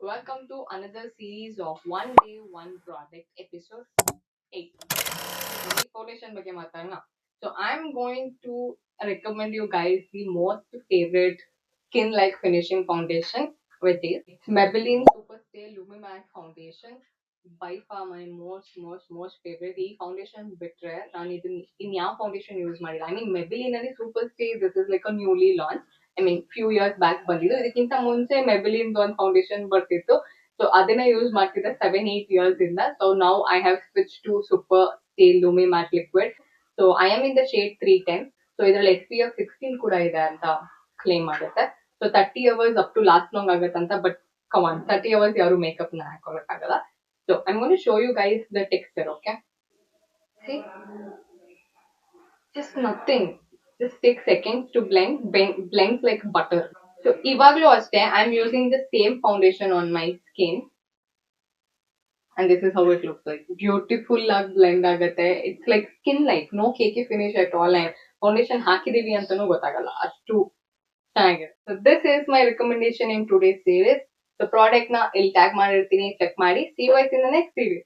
Welcome to another series of One Day One Product episode 8. Foundation ಬಗ್ಗೆ ಮಾತಾಡೋಣ. So I'm going to recommend you guys the most favorite skin like finishing foundation, which is Maybelline Super Stay Lumi Matte Foundation. By far my most favorite. ಈ foundation ಬಿಟ್ರೆ ನಾನು ಇದನ್ನ ಇನ್ಯಾವ foundation use ಮಾಡಿಲ್ಲ. I mean Maybelline ಅಲ್ಲಿ super stay this is like a newly launch. I mean few years back ಬಂದಿದ್ದು. ಇದಕ್ಕಿಂತ ಮುಂಚೆ ಮೆಬಿಲಿನ್ ಒಂದು ಫೌಂಡೇಶನ್ ಬರ್ತಿತ್ತು. ಸೊ ಅದನ್ನ ಯೂಸ್ ಮಾಡ್ತಿದ್ದೆ 7-8 years ಇಂದ. So now I have switch to Super Stay Lumi Matte Liquid. So I am in the shade 310. So ಇದರಲ್ಲಿ SPF 16 ಕೂಡ ಇದೆ ಅಂತ ಕ್ಲೇಮ್ ಮಾಡುತ್ತೆ. So 30 hours up to last long ಆಗುತ್ತಂತ. ಬಟ್ ಕಮಾನ್ 30 hours ಯಾರು makeup ನ ಹಾಕೊಳಕ್ಕಾಗಲ್ಲ. So I'm going to show you guys the texture, okay? See, just nothing. Just take seconds to blends like butter. So Ivaglo Aste, I'm using the same foundation on my skin. And this is how it looks like. Beautiful lag blend agate. It's like skin like, no cakey finish at all. And foundation ಹಾಕಿದೀವಿ ಅಂತನೂ ಗೊತ್ತಾಗಲ್ಲ ಅಷ್ಟು ಚೆನ್ನಾಗಿದೆ. So this is my recommendation in today's series. The product na ಇಲ್ಲಿ tag ಮಾಡಿರ್ತೀನಿ, check ಮಾಡಿ. See you guys in the next series.